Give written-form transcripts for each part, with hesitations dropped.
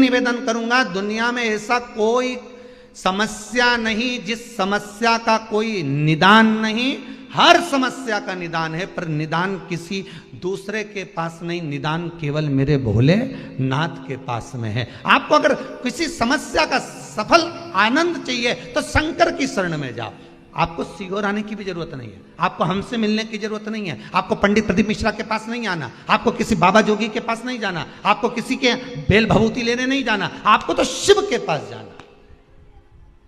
निवेदन करूंगा, दुनिया में ऐसा कोई समस्या नहीं जिस समस्या का कोई निदान नहीं। हर समस्या का निदान है, पर निदान किसी दूसरे के पास नहीं, निदान केवल मेरे भोले नाथ के पास में है। आपको अगर किसी समस्या का सफल आनंद चाहिए तो शंकर की शरण में जाओ। आपको सीहोर आने की भी जरूरत नहीं है, आपको हमसे मिलने की जरूरत नहीं है, आपको पंडित प्रदीप मिश्रा के पास नहीं आना, आपको किसी बाबा जोगी के पास नहीं जाना, आपको किसी के बेल भभूति लेने नहीं जाना, आपको तो शिव के पास जाना।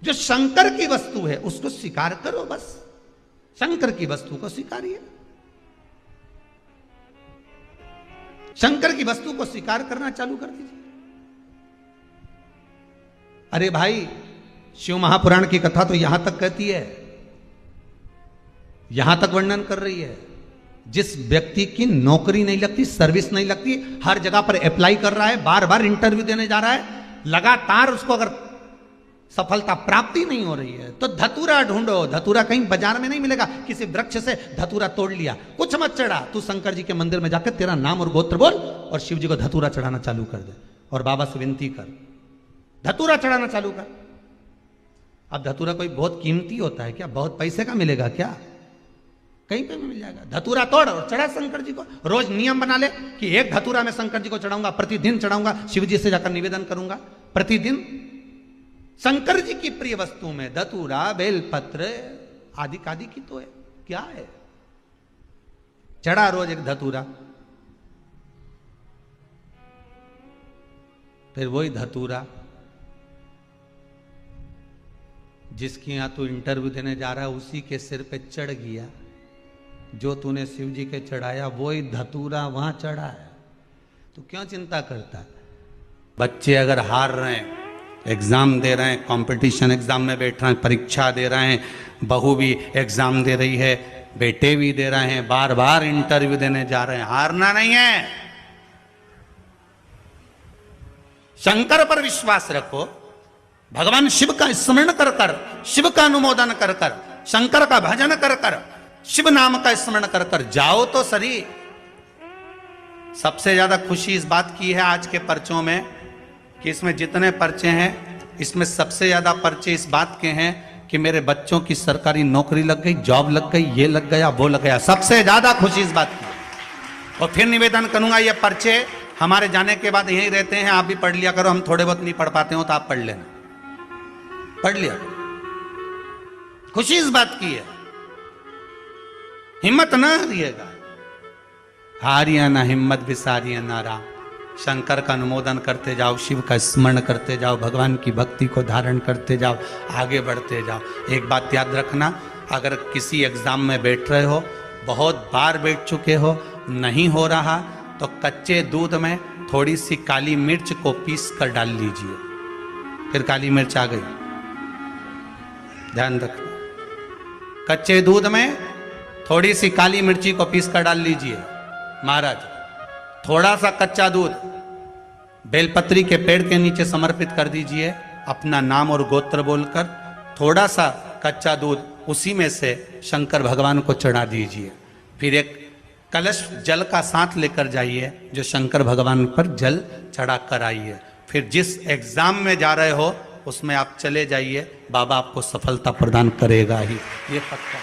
जो शंकर की वस्तु है उसको स्वीकार करो, बस शंकर की वस्तु को स्वीकारिए। शंकर की वस्तु को स्वीकार करना चालू कर दीजिए। अरे भाई, शिव महापुराण की कथा तो यहां तक कहती है, यहां तक वर्णन कर रही है, जिस व्यक्ति की नौकरी नहीं लगती, सर्विस नहीं लगती, हर जगह पर अप्लाई कर रहा है, बार बार इंटरव्यू देने जा रहा है, लगातार उसको अगर सफलता प्राप्ति नहीं हो रही है तो धतूरा ढूंढो। धतूरा कहीं बाजार में नहीं मिलेगा, किसी वृक्ष से धतूरा तोड़ लिया, कुछ मत चढ़ा, तू शंकर जी के मंदिर में जाकर तेरा नाम और गोत्र बोल और शिव जी को धतूरा चढ़ाना चालू कर दे और बाबा से विनती कर, धतूरा चढ़ाना चालू कर। अब धतूरा कोई बहुत कीमती होता है क्या? बहुत पैसे का मिलेगा क्या? कहीं पे भी मिल जाएगा। धतूरा तोड़ और चढ़ा शंकर जी को। रोज नियम बना ले कि एक धतूरा मैं शंकर जी को चढ़ाऊंगा, प्रतिदिन चढ़ाऊंगा, शिव जी से जाकर निवेदन करूंगा प्रतिदिन। शंकर जी की प्रिय वस्तु में धतूरा, बेलपत्र आदि आदि की तो है, क्या है? चढ़ा रोज एक धतूरा, फिर वही धतूरा जिसके यहां तू इंटरव्यू देने जा रहा है उसी के सिर पे चढ़ गया। जो तूने शिव जी के चढ़ाया वही धतूरा वहां चढ़ा है, तो क्यों चिंता करता है? बच्चे अगर हार रहे हैं, एग्जाम दे रहे हैं, कंपटीशन एग्जाम में बैठ रहे हैं, परीक्षा दे रहे हैं, बहू भी एग्जाम दे रही है, बेटे भी दे रहे हैं, बार बार इंटरव्यू देने जा रहे हैं, हारना नहीं है। शंकर पर विश्वास रखो, भगवान शिव का स्मरण कर कर, शिव का अनुमोदन कर कर, शंकर का भजन कर कर, शिव नाम का स्मरण कर कर जाओ तो सही। सबसे ज्यादा खुशी इस बात की है आज के पर्चों में कि इसमें जितने पर्चे हैं, इसमें सबसे ज्यादा पर्चे इस बात के हैं कि मेरे बच्चों की सरकारी नौकरी लग गई, जॉब लग गई, ये लग गया, वो लग गया। सबसे ज्यादा खुशी इस बात की। और फिर निवेदन करूंगा, ये पर्चे हमारे जाने के बाद यहीं रहते हैं, आप भी पढ़ लिया करो। हम थोड़े बहुत नहीं पढ़ पाते हो तो आप पढ़ लेना, पढ़ लिया। खुशी इस बात की है, हिम्मत ना हारिएगा। हारिया ना हिम्मत, विसारिया ना राम। शंकर का अनुमोदन करते जाओ, शिव का स्मरण करते जाओ, भगवान की भक्ति को धारण करते जाओ, आगे बढ़ते जाओ। एक बात याद रखना, अगर किसी एग्जाम में बैठ रहे हो, बहुत बार बैठ चुके हो, नहीं हो रहा, तो कच्चे दूध में थोड़ी सी काली मिर्च को पीस कर डाल लीजिए। फिर काली मिर्च आ गई, ध्यान रखना। कच्चे दूध में थोड़ी सी काली मिर्ची को पीस कर डाल लीजिए। महाराज, थोड़ा सा कच्चा दूध बेलपत्री के पेड़ के नीचे समर्पित कर दीजिए, अपना नाम और गोत्र बोलकर। थोड़ा सा कच्चा दूध उसी में से शंकर भगवान को चढ़ा दीजिए। फिर एक कलश जल का साथ लेकर जाइए, जो शंकर भगवान पर जल चढ़ा कर आइए। फिर जिस एग्जाम में जा रहे हो उसमें आप चले जाइए, बाबा आपको सफलता प्रदान करेगा ही, ये पक्का।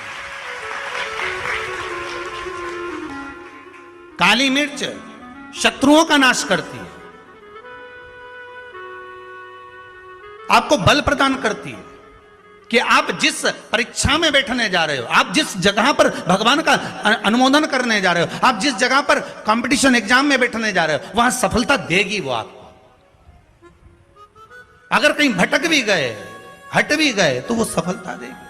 काली मिर्च शत्रुओं का नाश करती है, आपको बल प्रदान करती है कि आप जिस परीक्षा में बैठने जा रहे हो, आप जिस जगह पर भगवान का अनुमोदन करने जा रहे हो, आप जिस जगह पर कंपटीशन एग्जाम में बैठने जा रहे हो, वहां सफलता देगी वो आपको। अगर कहीं भटक भी गए, हट भी गए, तो वो सफलता देगी।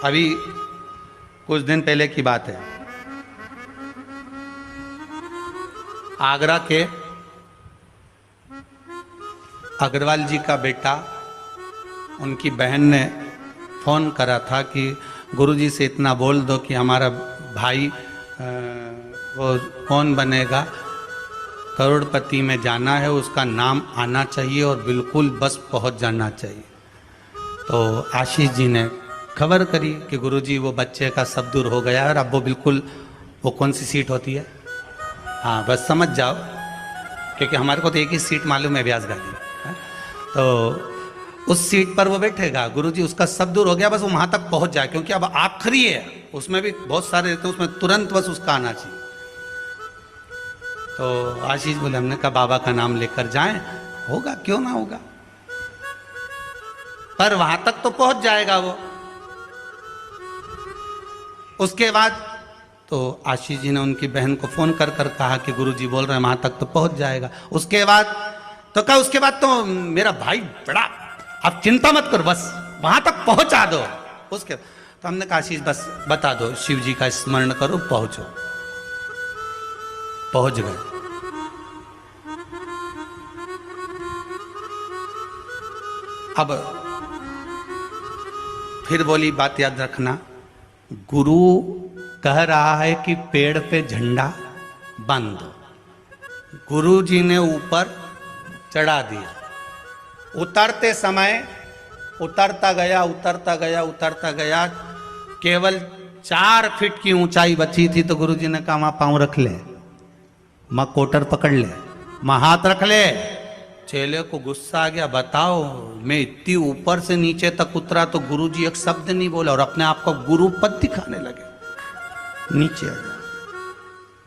अभी कुछ दिन पहले की बात है, आगरा के अग्रवाल जी का बेटा, उनकी बहन ने फोन करा था कि गुरुजी से इतना बोल दो कि हमारा भाई वो कौन बनेगा, करोड़पति में जाना है, उसका नाम आना चाहिए और बिल्कुल बस पहुंच जाना चाहिए। तो आशीष जी ने खबर करी कि गुरुजी वो बच्चे का सब दूर हो गया और अब वो बिल्कुल, वो कौन सी सीट होती है, हाँ बस समझ जाओ, क्योंकि हमारे को तो एक ही सीट मालूम है व्यास गादी, तो उस सीट पर वो बैठेगा। गुरुजी उसका सब दूर हो गया, बस वो वहां तक पहुंच जाए, क्योंकि अब आखिरी है, उसमें भी बहुत सारे रहते हैं, उसमें तुरंत बस उसका आना चाहिए। तो आशीष बोले, हमने कहा बाबा का नाम लेकर जाएं, होगा क्यों ना होगा, पर वहां तक तो पहुंच जाएगा वो। उसके बाद तो आशीष जी ने उनकी बहन को फोन कर कर कहा कि गुरुजी बोल रहे हैं वहां तक तो पहुंच जाएगा। उसके बाद तो कहा, उसके बाद तो मेरा भाई बड़ा, आप चिंता मत करो, बस वहां तक पहुंचा दो। उसके तो हमने कहा आशीष बस बता दो, शिव जी का स्मरण करो, पहुंचो। पहुंच गए। अब फिर बोली बात याद रखना, गुरु कह रहा है कि पेड़ पे झंडा बांध दो, गुरु जी ने ऊपर चढ़ा दिया। उतरते समय उतरता गया उतरता गया उतरता गया, केवल 4 फीट की ऊंचाई बची थी, तो गुरु जी ने कहा वहां पांव रख ले, मां कोटर पकड़ ले, मां हाथ रख ले। चेले को गुस्सा आ गया, बताओ मैं इतनी ऊपर से नीचे तक उतरा तो गुरुजी एक शब्द नहीं बोला और अपने आप को गुरु पद दिखाने लगे। नीचे आ गया,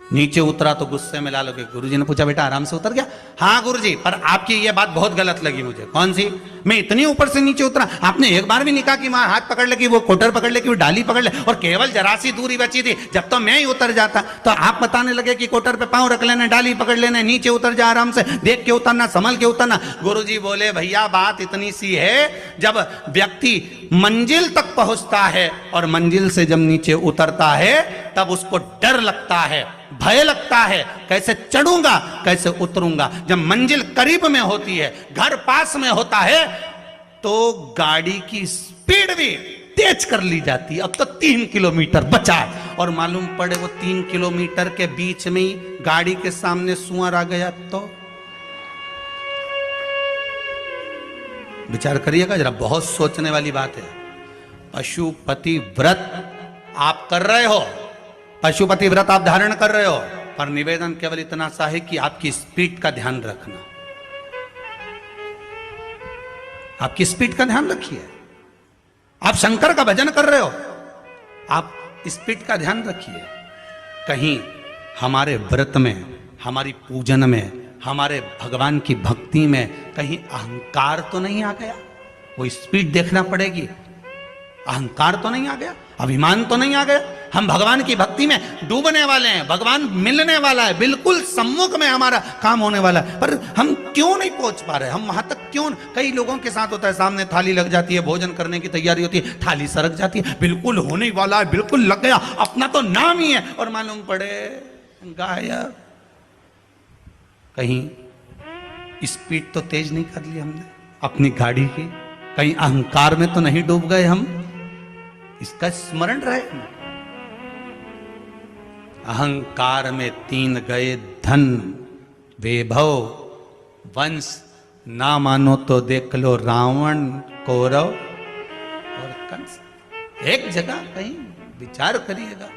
नीचे उतरा तो गुस्से में लाल हो गए। गुरुजी ने पूछा बेटा आराम से उतर गया? हाँ गुरुजी, पर आपकी ये बात बहुत गलत लगी मुझे। कौन सी? मैं इतनी ऊपर से नीचे उतरा, आपने एक बार भी नहीं कहा कि वहां हाथ पकड़ ले, कि वो कोटर पकड़ ले, कि वो डाली पकड़ ले, और केवल जरा सी दूरी बची थी, जब तो मैं ही उतर जाता। तो आप बताने लगे कि कोटर पे पांव रख लेना, डाली पकड़ लेना, नीचे उतर जा आराम से, देख के उतरना, संभल के उतरना। गुरुजी बोले भैया बात इतनी सी है, जब व्यक्ति मंजिल तक पहुंचता है और मंजिल से जब नीचे उतरता है तब उसको डर लगता है, भय लगता है, कैसे चढ़ूंगा कैसे उतरूंगा। जब मंजिल करीब में होती है, घर पास में होता है, तो गाड़ी की स्पीड भी तेज कर ली जाती है। अब तो 3 किलोमीटर बचा है और मालूम पड़े वो 3 किलोमीटर के बीच में ही गाड़ी के सामने सुअर आ गया, तो विचार करिएगा जरा, बहुत सोचने वाली बात है। पशुपति व्रत आप कर रहे हो, पशुपति व्रत आप धारण कर रहे हो, पर निवेदन केवल इतना सा है कि आपकी स्पीड का ध्यान रखना, आपकी स्पीड का ध्यान रखिए। आप शंकर का भजन कर रहे हो, आप स्पीड का ध्यान रखिए। कहीं हमारे व्रत में, हमारी पूजन में, हमारे भगवान की भक्ति में कहीं अहंकार तो नहीं आ गया? वो स्पीड देखना पड़ेगी। अहंकार तो नहीं आ गया, अभिमान तो नहीं आ गया? हम भगवान की भक्ति में डूबने वाले हैं, भगवान मिलने वाला है, बिल्कुल सम्मुख में हमारा काम होने वाला है, पर हम क्यों नहीं पहुंच पा रहे? हम वहां तक क्यों? कई लोगों के साथ होता है, सामने थाली लग जाती है, भोजन करने की तैयारी होती है, थाली सरक जाती है, बिल्कुल होने वाला है, बिल्कुल लग गया, अपना तो नाम ही है, और मालूम पड़े गायब। कहीं स्पीड तो तेज नहीं कर ली हमने अपनी गाड़ी की? कहीं अहंकार में तो नहीं डूब गए हम? इसका स्मरण रहे। अहंकार में 3 गए धन, वैभव, वंश, ना मानो तो देख लो रावण, कौरव और कंस। एक जगह कहीं विचार करिएगा।